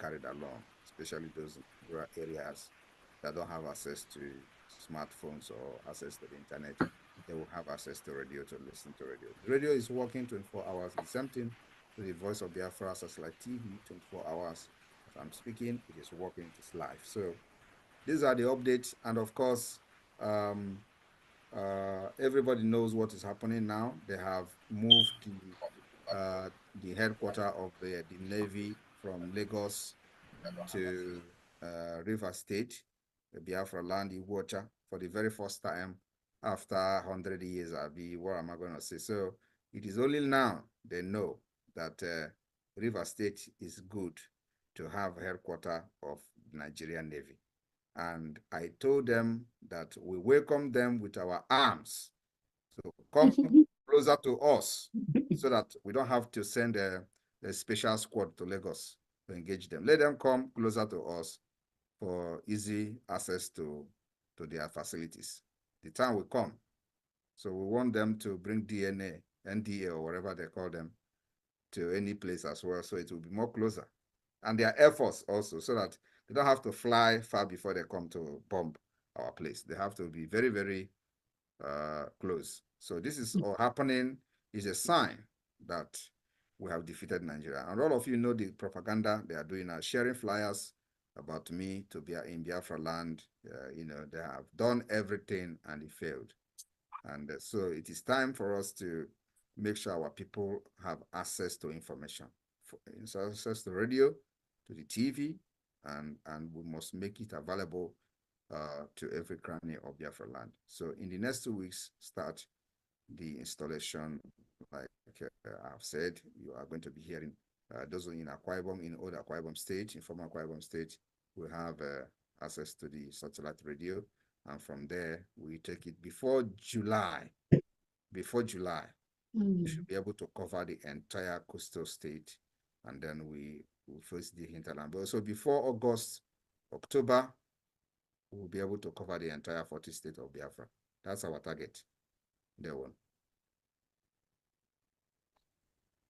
carried along, especially those rural areas that don't have access to smartphones or access to the internet. They will have access to radio to listen to radio. The radio is working 24 hours. The same thing to the Voice of Biafra satellite TV, 24 hours. As I'm speaking, it is working, it is live. So these are the updates. And of course, everybody knows what is happening now. They have moved the headquarters of the Navy from Lagos to River State, the Biafra land in water, for the very first time after 100 years. What am I going to say? So it is only now they know that River State is good to have headquarters of the Nigerian Navy. And I told them that we welcome them with our arms. So come closer to us so that we don't have to send a special squad to Lagos to engage them. Let them come closer to us for easy access to their facilities. The time will come. So we want them to bring DNA, NDA, or whatever they call them, to any place as well, so it will be more closer. And their efforts also, so that they don't have to fly far before they come to bomb our place. They have to be very, very close. So this is all happening, is a sign that we have defeated Nigeria. And all of you know the propaganda they are doing, sharing flyers about me to be in Biafra land. You know, they have done everything and it failed. And so it is time for us to make sure our people have access to information, access to radio, to the TV, and we must make it available to every cranny of Biafra land. So in the next 2 weeks, start the installation. Like I've said, you are going to be hearing those in Akwa Ibom, in old Akwa Ibom state, in former Akwa Ibom state, we have access to the satellite radio. And from there, we take it before July. Before July, we should be able to cover the entire coastal state. And then we will face the hinterland. But also before August, October, we'll be able to cover the entire 40 state of Biafra. That's our target. There one.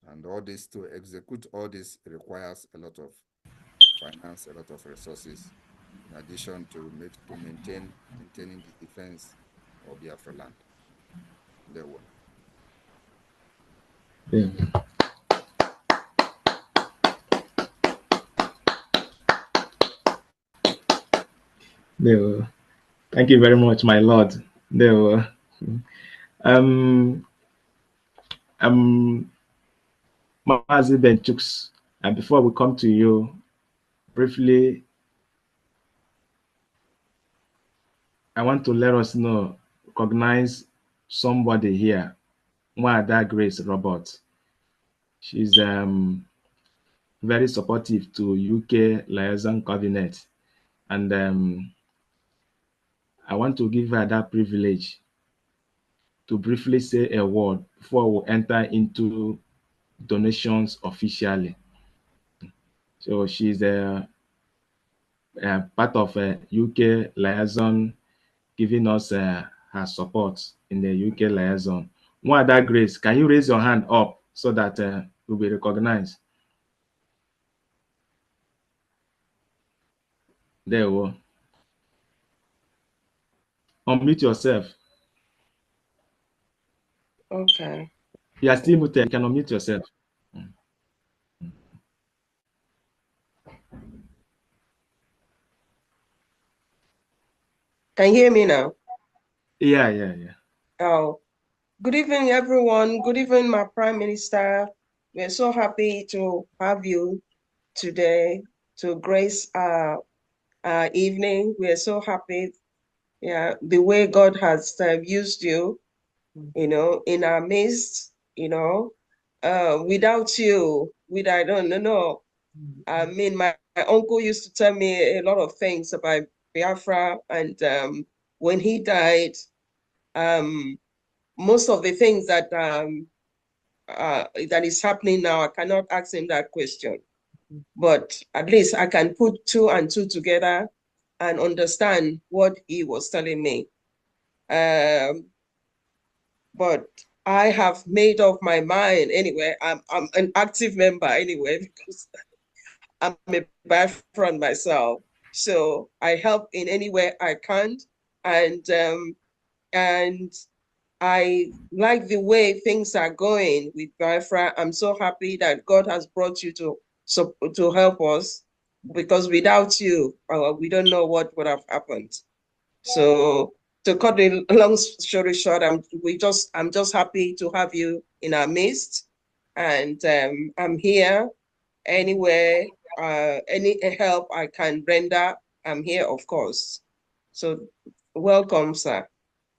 And all this, to execute all this, requires a lot of finance, a lot of resources, in addition to maintaining the defense of Biafra land. There one. Yeah. No, thank you very much, my lord. No, Mazi Benchooks, and before we come to you, briefly, I want to let us know, recognize somebody here, Mwada Grace Robert. She's very supportive to UK Liaison Cabinet, and I want to give her that privilege to briefly say a word before we enter into donations officially. So she's a part of a UK Liaison, giving us her support in the UK Liaison. Mwada Grace, can you raise your hand up so that you'll be recognized? There we go. Unmute yourself. Okay. You are still muted. You can unmute yourself. Can you hear me now? Yeah. Oh, good evening, everyone. Good evening, my Prime Minister. We're so happy to have you today to grace our evening. We're so happy, the way God has used you, in our midst, without you, I don't know. I mean, my uncle used to tell me a lot of things about Biafra, and when he died, most of the things that that is happening now, I cannot ask him that question. But at least I can put 2 and 2 together and understand what he was telling me. But I have made up my mind anyway. I'm an active member anyway, because I'm a Biafran myself. So I help in any way I can. And I like the way things are going with Biafra. I'm so happy that God has brought you to help us, because without you, we don't know what would have happened. So to cut the long story short, I'm just happy to have you in our midst, and I'm here anywhere, any help I can render. I'm here, of course. So welcome, sir.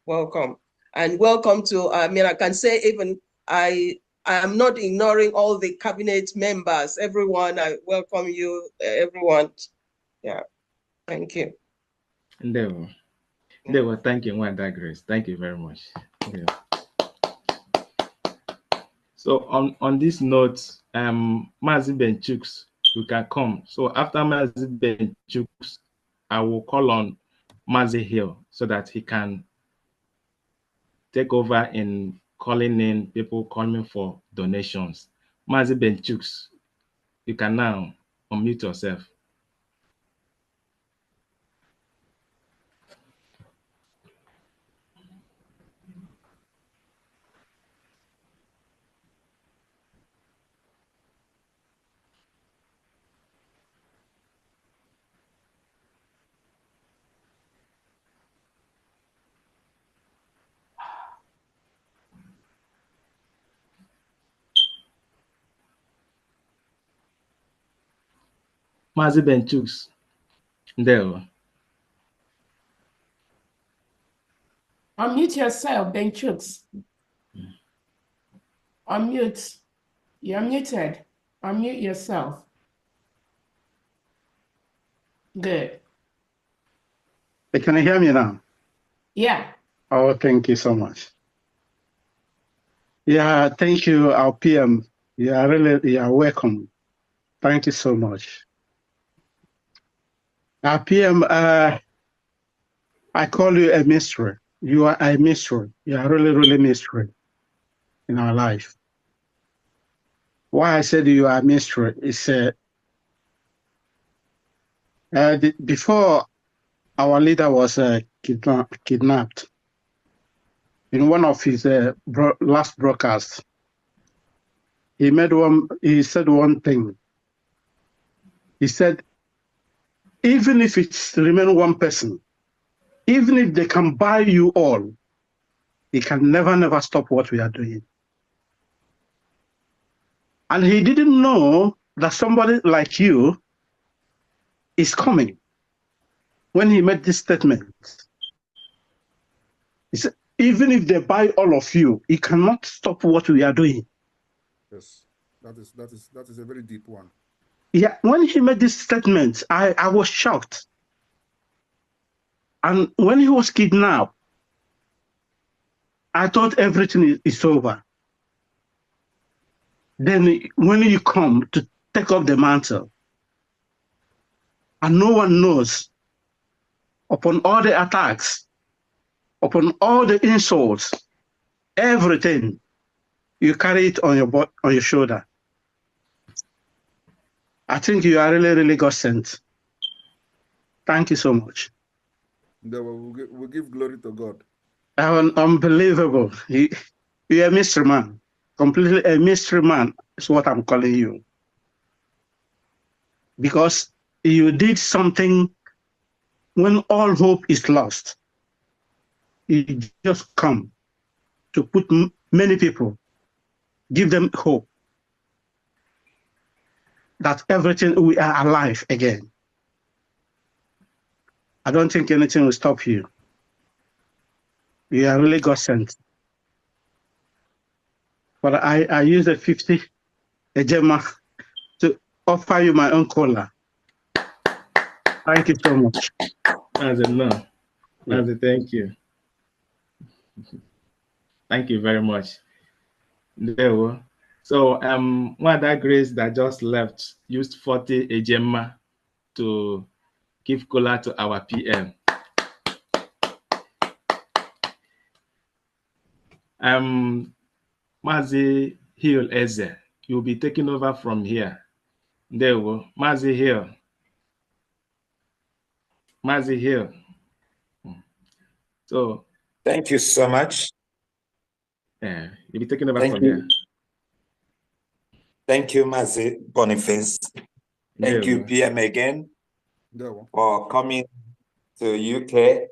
Welcome. And welcome to, I mean, I can say even I'm not ignoring all the cabinet members, everyone. I welcome you, everyone. Yeah, thank you. They were thanking Wanda Grace. Thank you very much. Yeah. So on this note, Mazi Benchuks, you can come. So after Mazi Benchuks, I will call on Mazi Hill so that he can take over in calling in people coming for donations. Mazi Benchuks, you can now unmute yourself. Mazi Benchuks, there. Unmute yourself, Benchuks. Unmute. You're muted. Unmute yourself. Good. Can you hear me now? Yeah. Oh, thank you so much. Yeah, thank you, our PM. You are welcome. Thank you so much. Our PM, I call you a mystery. You are a mystery. You are really mystery in our life. Why I said you are a mystery is before our leader was kidnapped in one of his last broadcasts. He said one thing. He said, even if it's remain one person, even if they can buy you all, they can never stop what we are doing. And he didn't know that somebody like you is coming when he made this statement. He said, even if they buy all of you, it cannot stop what we are doing. Yes, that is a very deep one. Yeah, when he made this statement, I was shocked. And when he was kidnapped, I thought everything is over. Then when you come to take up the mantle, and no one knows, upon all the attacks, upon all the insults, everything, you carry it on your shoulder. I think you are really God sent. Thank you so much. We'll give glory to God. Unbelievable. You're a mystery man. Completely a mystery man is what I'm calling you. Because you did something when all hope is lost. You just come to put many people, give them hope that everything, we are alive again. I don't think anything will stop you. You are really God sent. But I use a 50 Ejema to offer you my own cola. Thank you so much. That's enough. Thank you. Thank you very much. There we go. So Wanda Grace that just left used 40 Ejema to give cola to our PM. Mazi Hill Eze, you'll be taking over from here. Ndewo. Mazi here. Mazi here. So thank you so much. yeah, you'll be taking over Thank from you. here. Thank you, Mazi Boniface. Thank you, Ndewo. PM, again There we go. for coming to UK.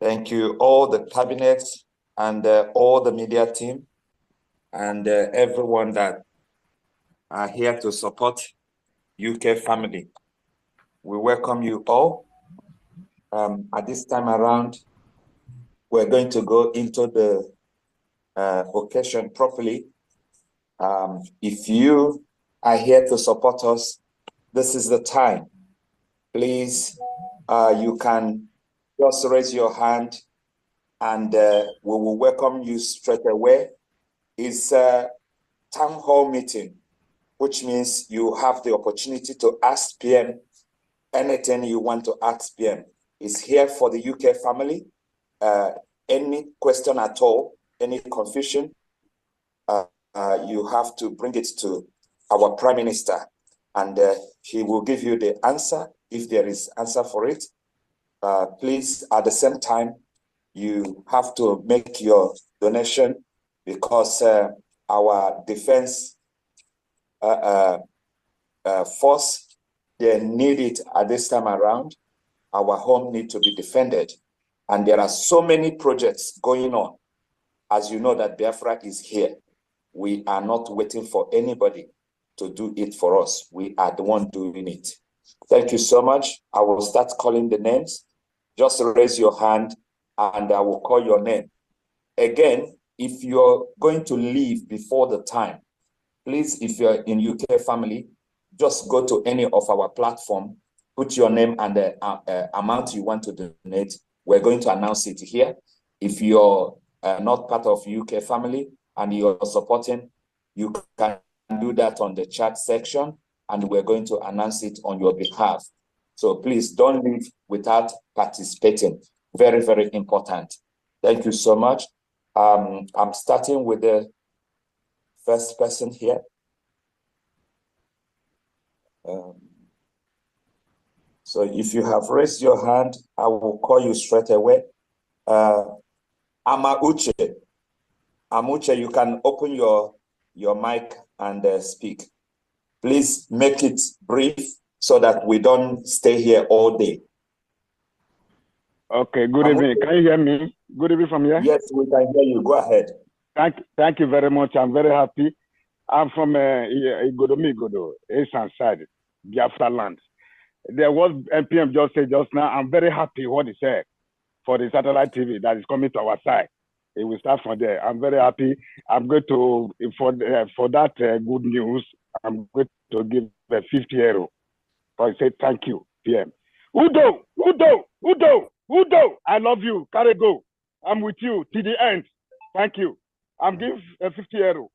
Thank you, all the cabinets and all the media team and everyone that are here to support UK family. We welcome you all. At this time around, we're going to go into the occasion properly. If you are here to support us, this is the time. Please, you can just raise your hand and we will welcome you straight away. It's a town hall meeting, which means you have the opportunity to ask PM anything you want to ask PM. It's here for the UK family. Any question at all, any confusion, you have to bring it to our Prime Minister, and he will give you the answer if there is answer for it. Please, at the same time, you have to make your donation because our defense force, they need it at this time around. Our home needs to be defended. And there are so many projects going on. As you know that Biafra is here. We are not waiting for anybody to do it for us. We are the one doing it. Thank you so much. I will start calling the names. Just raise your hand and I will call your name. Again, if you're going to leave before the time, please, if you're in UK family, just go to any of our platform, put your name and the amount you want to donate. We're going to announce it here. If you're not part of UK family and you're supporting, you can do that on the chat section and we're going to announce it on your behalf. So please don't leave without participating. Very, very important. Thank you so much. I'm starting with the first person here. So if you have raised your hand, I will call you straight away. Amauche. Amuche, you can open your mic and speak. Please make it brief so that we don't stay here all day. Okay, good evening. Can you hear me? Good evening from here? Yes, we can hear you. Go ahead. Thank you very much. I'm very happy. I'm from Igodo, Eastern side, Biafra land. There was NPM just said just now, I'm very happy what he said for the satellite TV that is coming to our side. It will start from there. I'm very happy. I'm going to, for that good news, I'm going to give a 50 euro. I say thank you, PM. Udo, I love you. Carry go. I'm with you till the end. Thank you. I'm giving 50 euro.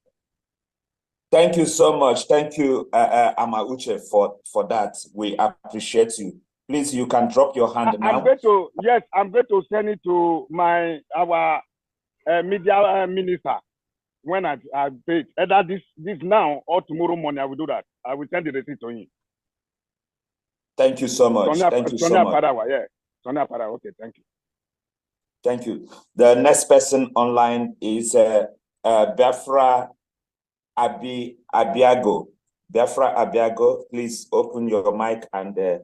Thank you so much. Thank you, Amauche, for that. We appreciate you. Please, you can drop your hand now. I'm going to send it to our media minister when I pay. Either this now or tomorrow morning, I will do that. I will send the receipt to him. Thank you so much. Thank you so much. Yeah. Sonia Parawa. Okay, thank you. Thank you. The next person online is Biafra Abiago. Biafra Abiago, please open your mic and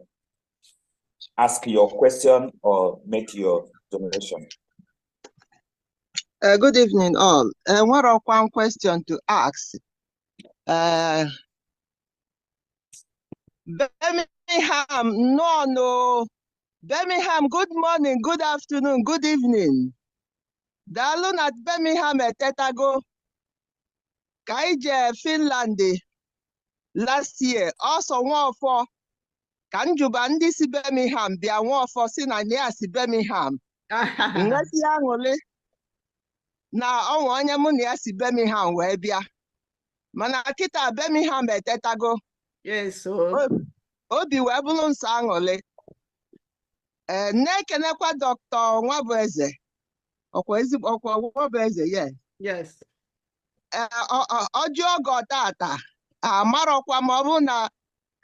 ask your question or make your donation. Good evening, all. One question to ask. Birmingham, no. Birmingham, good morning, good afternoon, good evening. Dalun at Birmingham Tetago. Kaije Finland last year. Also one for Kanjubandi si Birmingham. Bia one for Sinania si Birmingham. Ngati angole. Na onwanya muni si Birmingham webia. Mana kita Birmingham Tetago. Yes, so. Obi webulun sangole. Nekenekwa Dr. Nwabeze. Okwa Nwabeze, yeah. Yes. Ojo got tata. Marokwa mabuna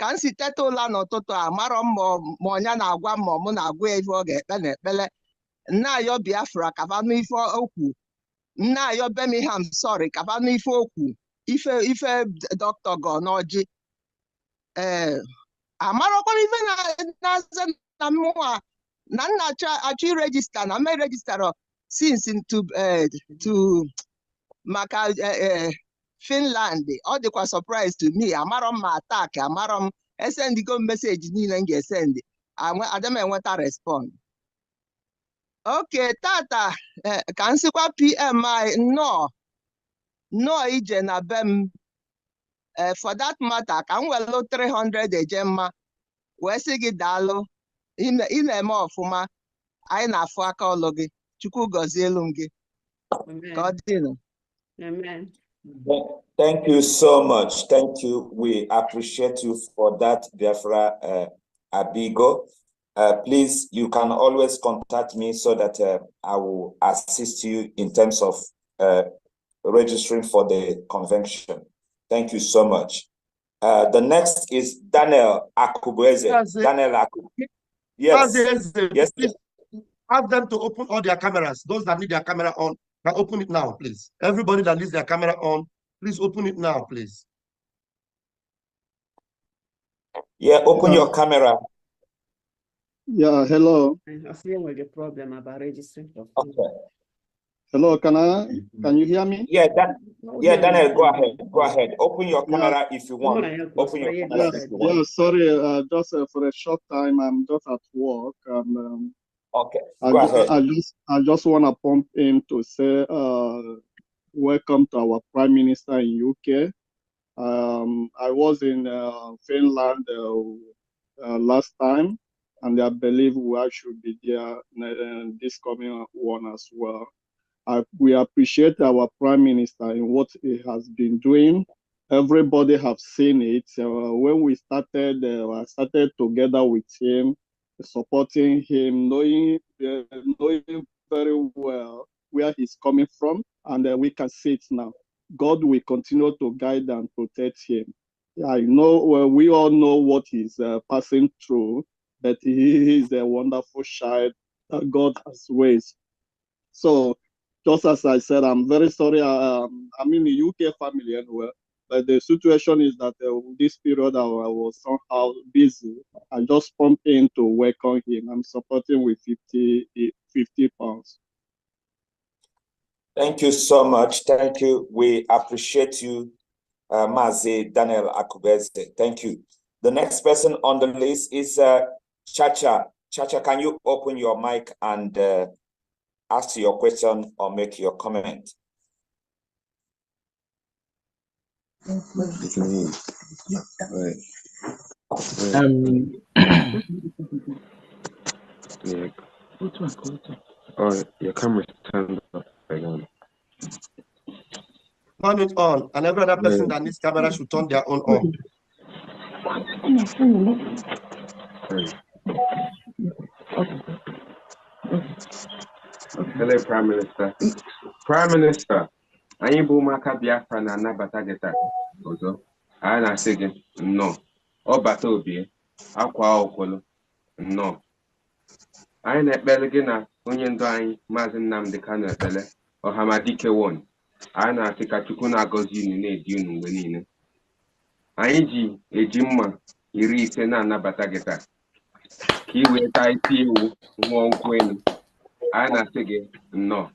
ka m si teta ụla n'ụtụtụ a marọ m ma ọnya na-agwa m ma mụ na-agwa ya ife ọ ga-ekpe na ekpele nna-ayọ Biafra kafanụ ife okwu nna-ayọ Birmingham sorry kafanụ ife okwu ife dọkịta gọ n'ọjị amarọkwa ife na-aza na mmụọ na nna achọ irejista na mme rejistara since to maka Finland. Ọ dịkwa surprise to me. Amarọ m ma attack, amarọ m esendigo meseji niile m ga-esendi adịm enweta respond. Okay, tata ka m sịkwa PM anyị nnọọ ije na be m for that matter ka m welu 300 eje mma wee sị gị daalụ ị na-eme ọfụma anyị na-afụ aka ọlụ gị Chukwu gọzie elu m gị ka ọ dịnụ. Amen. Thank you so much. Thank you. We appreciate you for that, Biafra Abigo. Please, you can always contact me so that I will assist you in terms of registering for the convention. Thank you so much. The next is Daniel Akubeze. Daniel Akubeze. Yes. Yes. Please ask them to open all their cameras. Those that need their camera on, can open it now, please. Everybody that needs their camera on, please open it now, please. Yeah, open your camera. Yeah, hello. I feel like a problem about registering. Okay. Hello, can you hear me? Yeah, Daniel, go ahead. Go ahead. Open your camera if you want. Open your camera if you want. Yeah, sorry, just for a short time, I'm just at work. And, okay, go ahead. I just want to pump in to say welcome to our Prime Minister in UK. I was in Finland last time, and I believe we should be there this coming one as well. We appreciate our Prime Minister in what he has been doing. Everybody have seen it. When we started, I started together with him, supporting him, knowing very well where he's coming from, and we can see it now. God will continue to guide and protect him. I know we all know what he's passing through, but he is a wonderful child that God has raised. So, just as I said, I'm very sorry. I'm in the UK family anyway, but the situation is that this period I was somehow busy. I just pumped in to welcome him. I'm supporting with 50 pounds. Thank you so much. Thank you. We appreciate you, Mazi Daniel Akubeze. Thank you. The next person on the list is Chacha. Chacha, can you open your mic and ask your question or make your comment? Yeah. Oh, your camera's turned off again. Turn it on, and every other person that needs camera should turn their own on. Hello, Prime Minister. Prime Minister, anyị bụ ụmụaka Biafra na-anabata gị taa ọzọ. Anyị na-asị gị nnọọ. Ọ bata obi akwa ọkwụlụ nnọọ. Anyị na-ekpele gị na onye ndu anyị Maazị Nnamdi Kanu ekpele Ọhamadike won. Anyị na-asị ka Chukwu na-agọzi unu na-edi unu mgbe niile. Anyị ji eji mma 50 na-anabata gị taa ka i wee taa isi ewu nwụọ nkwụ elu. Anyị na-asị gị nnọọ.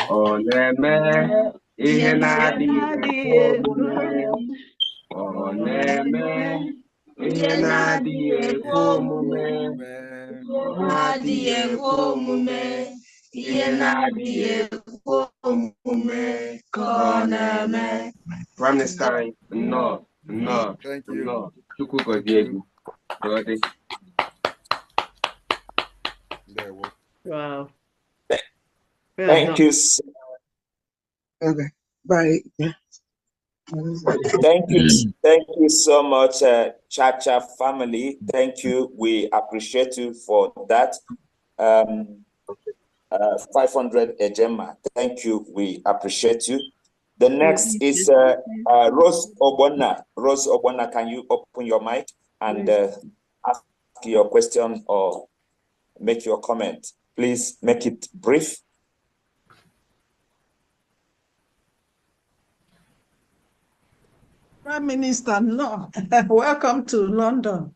Ọ na-eme ihe na-adịghị omume. Ọ na-eme ihe na-adịghị ekwe omume. Ọ na-adịghị ekwe omume. Ihe na-adịghị ekwe omume ka ọ na-eme. Prime Minister, nnọọ, nnọọ, nnọọ. Chukwu gọzie gị. Wow. Thank you. Okay. Bye. Yeah. Thank you so much, Chacha family. Thank you. We appreciate you for that. 500 Ejema. Thank you. We appreciate you. The next is Rose Obona. Rose Obona, can you open your mic and ask your question or make your comment? Please make it brief. Prime Minister, no. Welcome to London.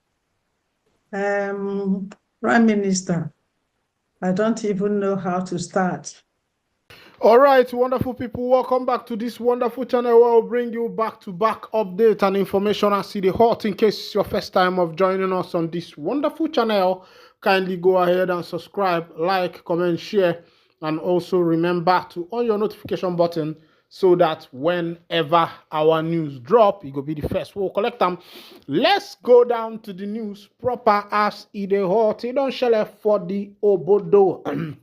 Prime Minister, I don't even know how to start. All right, wonderful people, welcome back to this wonderful channel where we'll bring you back-to-back updates and information as the hot. In case it's your first time of joining us on this wonderful channel, kindly go ahead and subscribe, like, comment, share, and also remember to on your notification button so that whenever our news drop, you go be the first. We'll collect them. Let's go down to the news proper as it is hot. It don't share for the obodo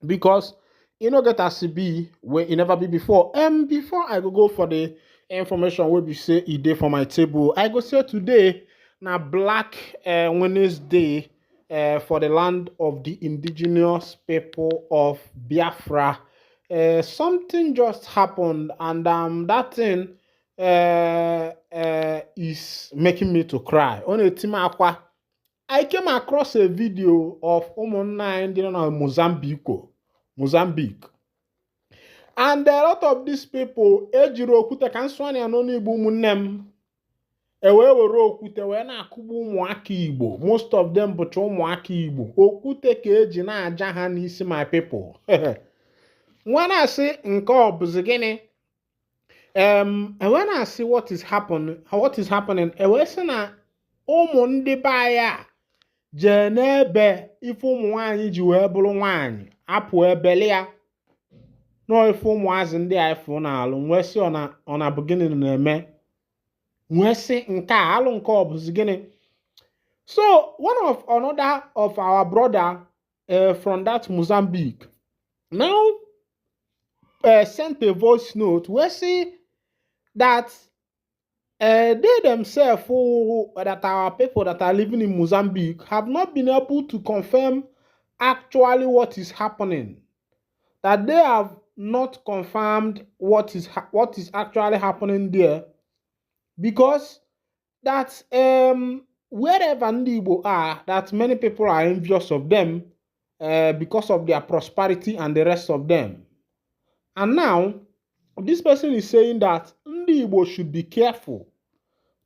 because you know get as be where it never be before. Before I go for the information where we say it day for my table, I go say today now Black Wednesday for the land of the indigenous people of Biafra. Something just happened, and that thing is making me to cry. On a team I came across a video of Mozambique. And a lot of these people, ejiro okwute ka nswani anọ n'Igbo ụmụnne m, ewe were okwute wee na-akụgbu ụmụaka Igbo. Most of them bụcha ụmụaka Igbo. Okwute ka eji na-aja ha n'isi, my people. When I say nke ọ bụzi gịnị, and when I see what is happening, ewe sị na ụmụ ndị be anyị a jee n'ebe ife ụmụ nwaanyị ji wee bụrụ nwaanyị apụ ebele ya. No, if ụmụazị ndị a ife na-alụ nwee sị ọ na bụ gịnị na-eme, nwee sị nke a alụ nke ọ bụzi gịnị. So another of our brother from that Mozambique now sent a voice note where say that they themselves, that our people that are living in Mozambique, have not been able to confirm actually what is happening. That they have not confirmed what is actually happening there, because that wherever ndị Igbo are, that many people are envious of them because of their prosperity and the rest of them. And now this person is saying that ndị Igbo should be careful.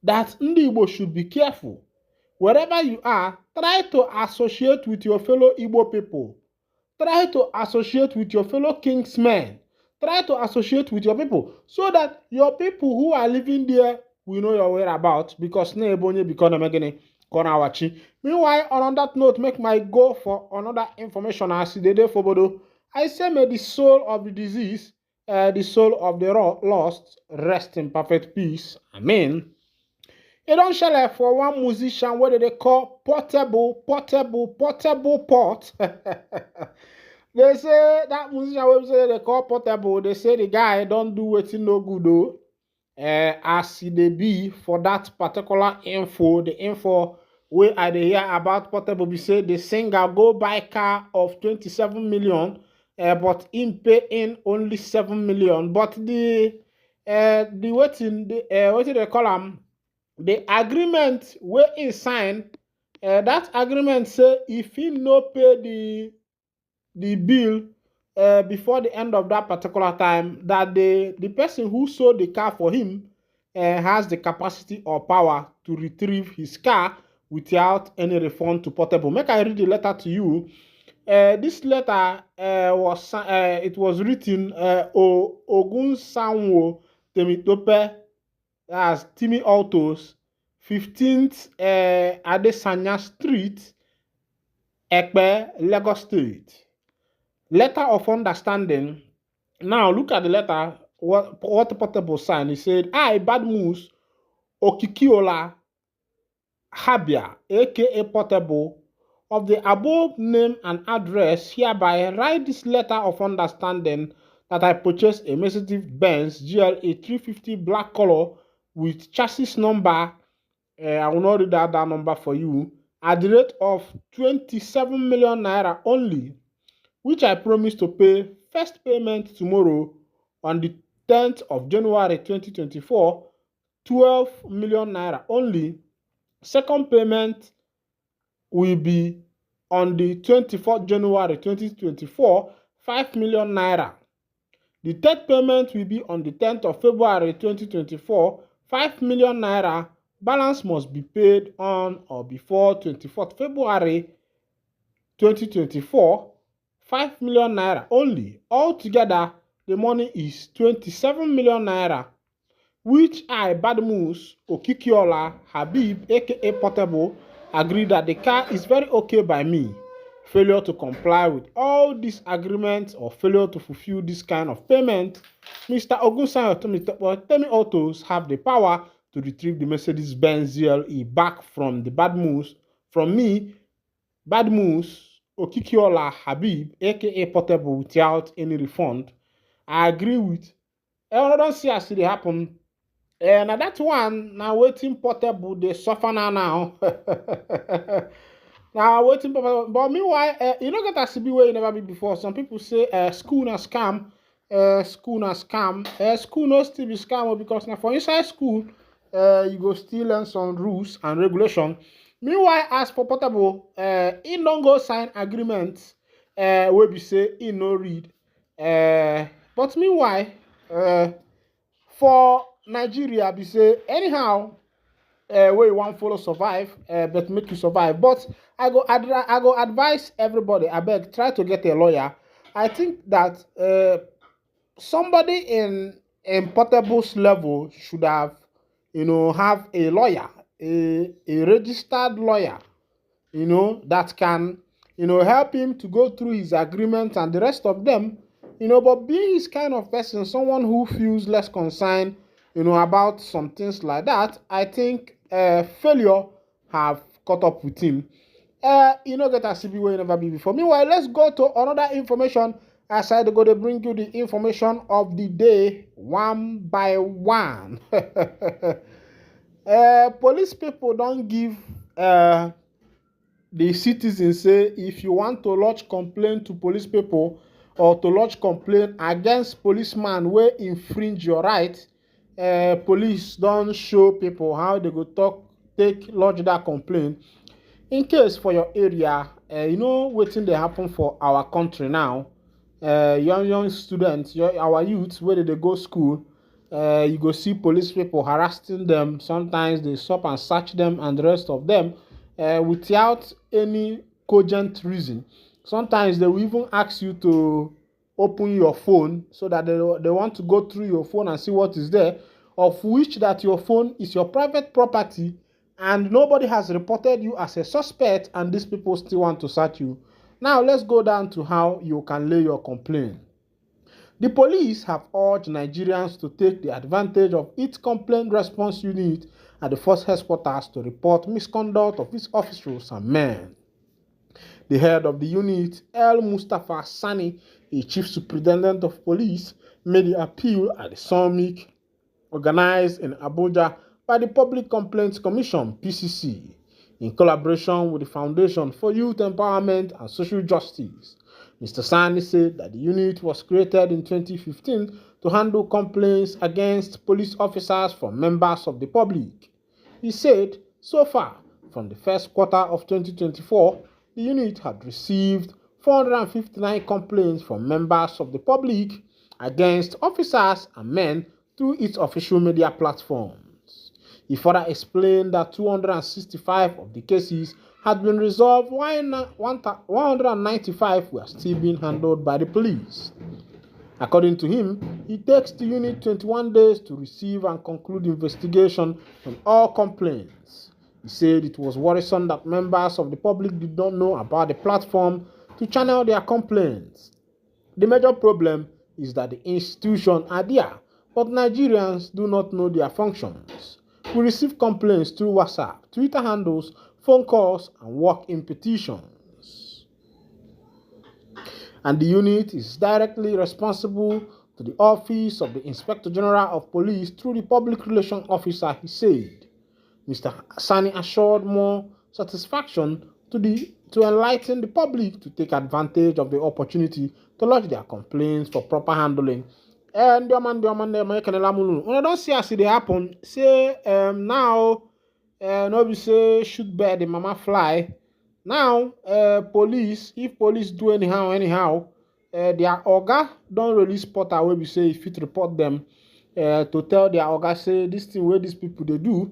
That ndị Igbo should be careful. Wherever you are, try to associate with your fellow Igbo people. Try to associate with your fellow kingsmen. Try to associate with your people so that your people who are living there will know your whereabouts, because meanwhile, on that note, make my go for another information as the day for Bodo. I say may the soul of the disease, the soul of the lost, rest in perfect peace. Amen. It don't share for one musician what they call portable pot. They say that musician website they call portable. They say the guy don't do it no good though. As they be for that particular info, the info where I hear about portable, we say the singer go buy car of 27 million, but in pay in only 7 million. But the waiting what do they call them? The agreement where he signed, that agreement say if he no pay the bill before the end of that particular time, that the person who sold the car for him has the capacity or power to retrieve his car without any refund to portable. Make I read the letter to you. This letter was written Ogun Sanwo Temitope, as Timmy Autos, 15th Adesanya Street, Epka, Lagos State. Letter of understanding. Now look at the letter. What portable sign? He said, I, Badmus Okikiola Habia, aka Portable, of the above name and address, hereby write this letter of understanding that I purchased a Mercedes Benz GLA 350 black color with chassis number, I will not read that number for you, at the rate of 27 million naira only, which I promise to pay first payment tomorrow on the 10th of January 2024, 12 million naira only. Second payment will be on the 24th January 2024, 5 million naira. The third payment will be on the 10th of February 2024, 5 million naira. Balance must be paid on or before 24th February 2024, 5 million naira only. Altogether, the money is 27 million naira, which I, Badmus Okikiola Habib, aka Portable, agree that the car is very okay by me. Failure to comply with all these agreements or failure to fulfill this kind of payment, Mr. Ogunsan Temi Autos have the power to retrieve the Mercedes-Benz GLE back from the Badmus, from me, Badmus Okikiola Habib, aka Portable, without any refund. I agree with. I don't see as it happen. Now that one, now waiting Portable, they suffer now. Now waiting, but meanwhile, you don't get a CB where you never be before. Some people say school na scam, school na scam, school no still be scam because now for inside school, you go still learn some rules and regulation. Meanwhile, as for Portable, he don't go sign agreements where we say he no read. But meanwhile, for Nigeria, we say anyhow, where you want follow survive, but make you survive. But I go advise everybody, I beg, try to get a lawyer. I think that somebody in Portable's level should have, have a lawyer, a registered lawyer, that can, help him to go through his agreement and the rest of them, but being his kind of person, someone who feels less concerned, about some things like that, I think failure have caught up with him. Get a CB where you never be before. Meanwhile, let's go to another information. As I go to bring you the information of the day one by one. Police people don't give the citizens say if you want to lodge complaint to police people or to lodge complaint against policeman wey infringe your right, police don't show people how they go take lodge that complaint. In case for your area, wetin dey happen for our country now, young students, our youths, where they go school, you go see police people harassing them. Sometimes they stop and search them and the rest of them without any cogent reason. Sometimes they will even ask you to open your phone so that they want to go through your phone and see what is there, of which that your phone is your private property and nobody has reported you as a suspect, and these people still want to search you. Now let's go down to how you can lay your complaint. The police have urged Nigerians to take the advantage of its complaint response unit at the first headquarters to report misconduct of its officials and men. The head of the unit, El Mustafa Sani, a chief superintendent of police, made the appeal at the summit organized in Abuja by the Public Complaints Commission, PCC, in collaboration with the Foundation for Youth Empowerment and Social Justice. Mr. Sani said that the unit was created in 2015 to handle complaints against police officers from members of the public. He said, so far, from the first quarter of 2024, the unit had received 459 complaints from members of the public against officers and men through its official media platforms. He further explained that 265 of the cases had been resolved, while 195 were still being handled by the police. According to him, it takes the unit 21 days to receive and conclude investigation on all complaints. He said it was worrisome that members of the public did not know about the platform to channel their complaints. The major problem is that the institutions are there, but Nigerians do not know their functions. We receive complaints through WhatsApp, Twitter handles, phone calls, and walk-in petitions. And the unit is directly responsible to the Office of the Inspector General of Police through the Public Relations Officer, he said. Mr. Sani assured more satisfaction to enlighten the public to take advantage of the opportunity to lodge their complaints for proper handling And the man, they make an alarm. When I don't see as it happen, say now, no be say shoot bird the mama fly. Now, police, if police do anyhow, their oga don't release spotter where we say if it report them, to tell their oga say this thing where these people they do,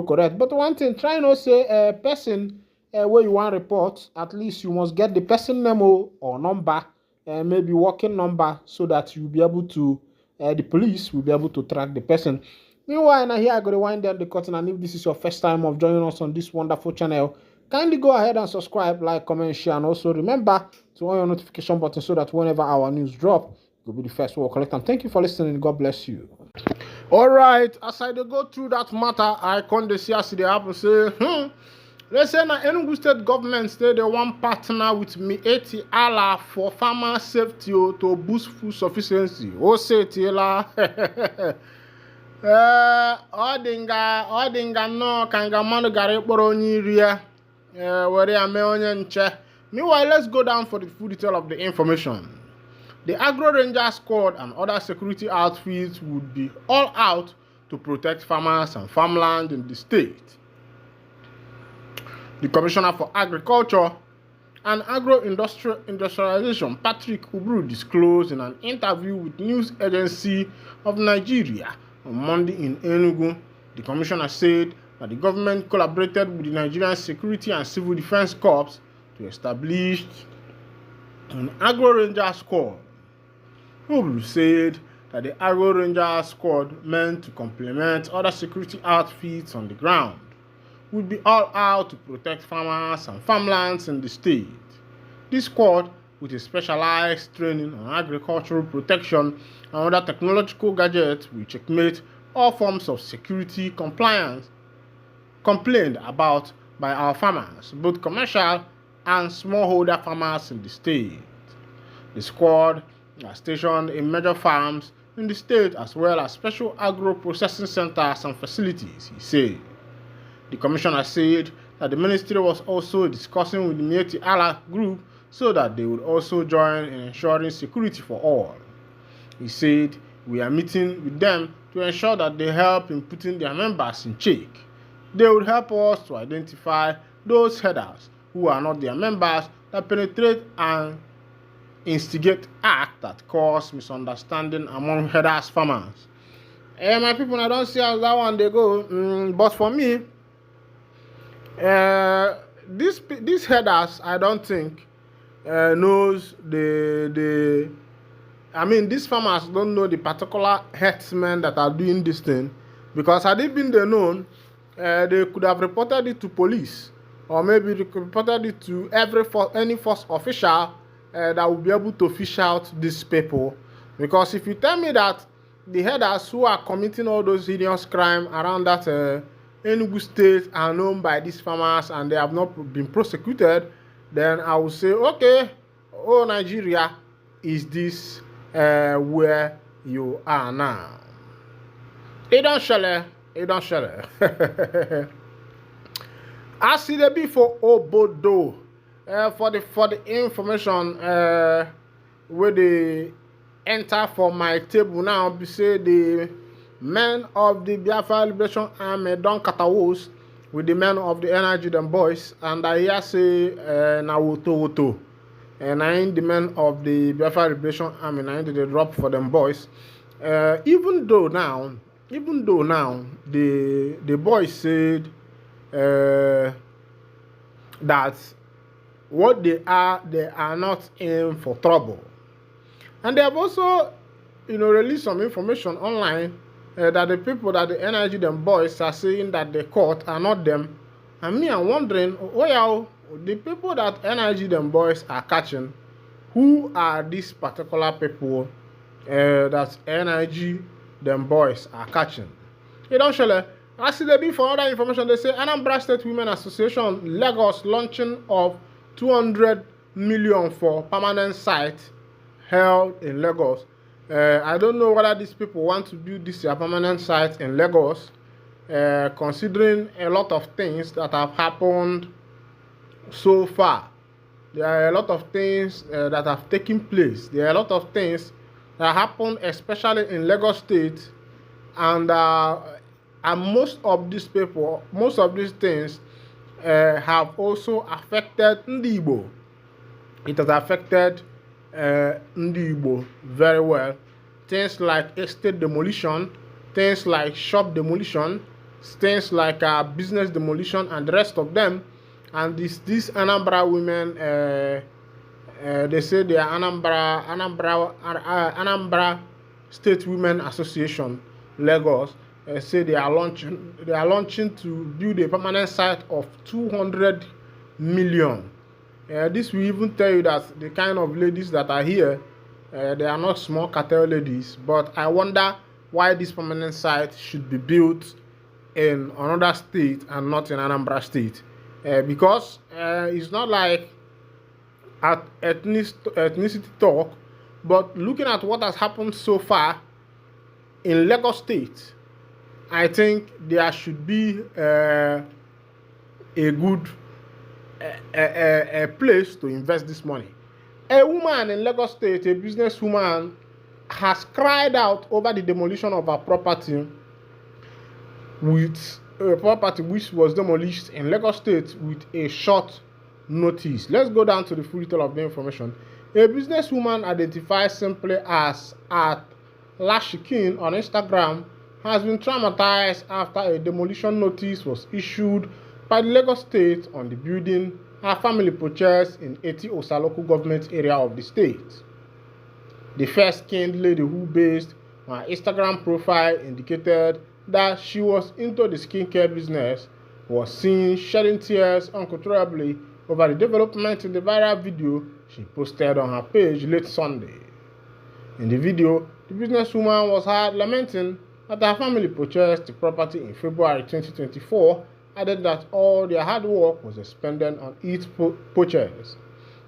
correct. But one thing, try not say person where you want report, at least you must get the person name or number, maybe working number, so that you'll be able to, the police will be able to track the person. Meanwhile, now here I go to wind down the curtain, and if this is your first time of joining us on this wonderful channel, kindly go ahead and subscribe, like, comment, share, and also remember to on your notification button so that whenever our news drop, you'll be the first one to collect them. Thank you for listening. God bless you. All right, as I go through that matter, I come to see as they happen say, they say na Enugu State government say they want partner with me 80 Allah for farmer safety to boost food sufficiency. O say tila. Odinga no kanga manu gare kporo onye iri ya. Were ya mee onye nche. Meanwhile, let's go down for the full detail of the information. The Agro Ranger Squad and other security outfits would be all out to protect farmers and farmland in the state. The Commissioner for Agriculture and Agro-Industrialization, Patrick Ubru, disclosed in an interview with News Agency of Nigeria on Monday in Enugu. The commissioner said that the government collaborated with the Nigerian Security and Civil Defense Corps to establish an Agro Ranger Squad. Ubru said that the Agro Ranger Squad, meant to complement other security outfits on the ground, would be all out to protect farmers and farmlands in the state. This squad, with a specialized training on agricultural protection and other technological gadgets, will checkmate all forms of security compliance complained about by our farmers, both commercial and smallholder farmers in the state. The squad are stationed in major farms in the state as well as special agro-processing centers and facilities, he said. The commissioner said that the ministry was also discussing with the Mieti Allah group so that they would also join in ensuring security for all. He said, we are meeting with them to ensure that they help in putting their members in check. They would help us to identify those headers who are not their members that penetrate and instigate acts that cause misunderstanding among headers farmers. My people, I don't see how that one they go. But for me, these headers, I don't think knows these farmers don't know the particular herdsmen that are doing this thing, because had it been they known, they could have reported it to police, or maybe they could reported it to any force official that would be able to fish out these people. Because if you tell me that the headers who are committing all those heinous crimes around that Enugu State are known by these farmers and they have not been prosecuted, then I will say, okay, oh Nigeria, is this where you are now? It don't share. I see the be for Obodo. For the information where they enter for my table now, be say the men of the Biafra Liberation Army don katawos with the men of the Energy Them Boys, and I hear say na woto and I ain't the men of the Biafra Liberation Army, na they drop for them boys. Even though now the boys said that what they are not in for trouble. And they have also, released some information online that the people that the Energy Them Boys are saying that they caught are not them. And me, I'm wondering, the people that Energy Them Boys are catching, who are these particular people that Energy Them Boys are catching? You don't show. I see the for other information. They say Anambra State Women Association, Lagos, launching of 200 million for permanent site held in Lagos. I don't know whether these people want to build this permanent site in Lagos, considering a lot of things that have happened so far. There are a lot of things that have taken place. There are a lot of things that happened especially in Lagos State, and most of these people, most of these things have also affected Ndi Igbo. It has affected Ndi Igbo very well. Things like estate demolition, things like shop demolition, things like business demolition, and the rest of them. And these Anambra women, they say they are Anambra State Women Association, Lagos. Say they are launching to build a permanent site of 200 million. This will even tell you that the kind of ladies that are here, they are not small cartel ladies. But I wonder why this permanent site should be built in another state and not in Anambra State. Because it's not like at ethnicity talk, but looking at what has happened so far in Lagos State, I think there should be a good a place to invest this money. A woman in Lagos State, a businesswoman, has cried out over the demolition of her property, with a property which was demolished in Lagos State with a short notice. Let's go down to the full detail of the information. A businesswoman identified simply as at Lashikin on Instagram has been traumatized after a demolition notice was issued by the Lagos State on the building her family purchased in Eti-Osa local government area of the state. The fair-skinned lady who based on her Instagram profile indicated that she was into the skincare business was seen shedding tears uncontrollably over the development in the viral video she posted on her page late Sunday. In the video, the businesswoman was heard lamenting that her family purchased the property in February 2024, added that all their hard work was expended on its purchase.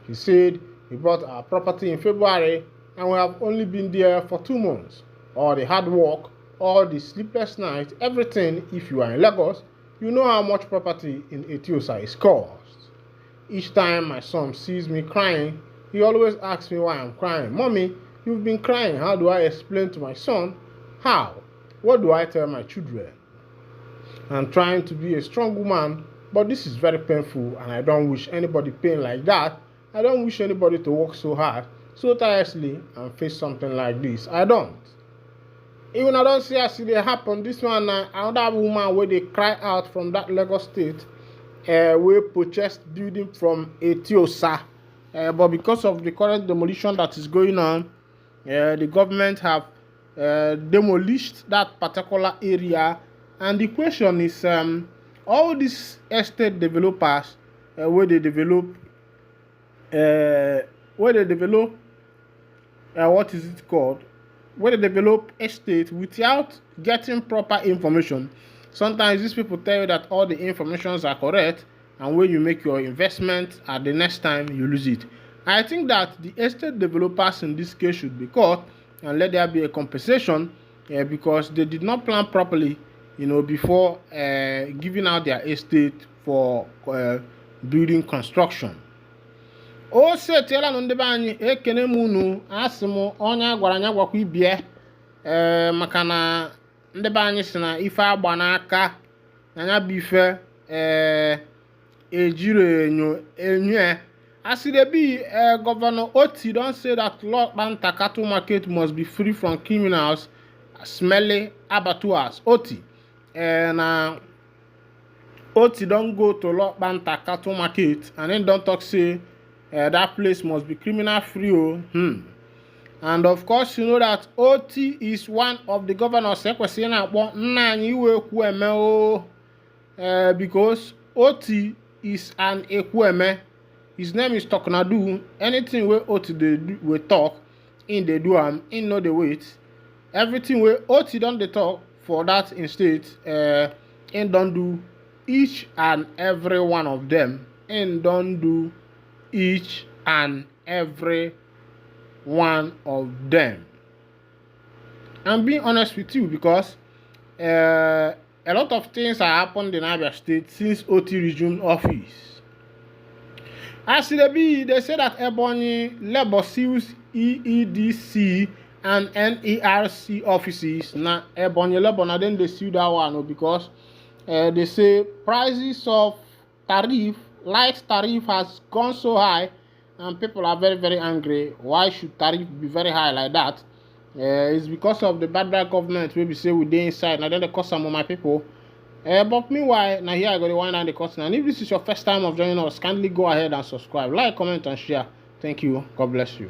She said, "We bought our property in February and we have only been there for 2 months. All the hard work, all the sleepless nights, everything. If you are in Lagos, you know how much property in Eti-Osa is cost. Each time my son sees me crying, he always asks me why I'm crying. Mommy, you've been crying. How do I explain to my son? How? What do I tell my children? I'm trying to be a strong woman, but this is very painful and I don't wish anybody pain like that. I don't wish anybody to work so hard, so tirelessly and face something like this. I don't. Even I don't see as it happen. This one, another woman where they cry out from that Lagos State, we purchased building from Eti-Osa. But because of the current demolition that is going on, the government have demolished that particular area. And the question is, all these estate developers, where they develop, what is it called? Where they develop estate without getting proper information. Sometimes these people tell you that all the informations are correct, and when you make your investment, at the next time you lose it. I think that the estate developers in this case should be caught and let there be a compensation because they did not plan properly, before giving out their estate for building construction. O setiela na ndị be anyị ekene m unu asị m onye agwara anya gwakwa ibie maka na ndị be anyị si na ife agba n'aka anya bụ ife ejiri enyo as they be Governor Oti don say that Lord Banta cattle market must be free from criminals smelly abattoirs. Oti na Oti don go to Lord Banta cattle market and then don talk say that place must be criminal free. And of course, you know that Oti is one of the governors because Oti is an Ekweme. His name is Toknadu. Anything where Oti they do, we talk, in they do in no the wait. Everything where Oti don't they talk for that in state, and don't do each and every one of them, and don't do each and every one of them. I'm being honest with you because a lot of things have happened in Abia State since Oti resumed office. As they say that Ebonyi Labour Seals EEDC and NERC offices. Now, Ebonyelebona then they sue that one because they say prices of light tariff has gone so high, and people are very, very angry. Why should tariff be very high like that? It's because of the bad government. We say we dey inside. Now then they cost some of my people. But meanwhile, now here I go to wind down the cost. And if this is your first time of joining us, kindly go ahead and subscribe, like, comment, and share. Thank you. God bless you.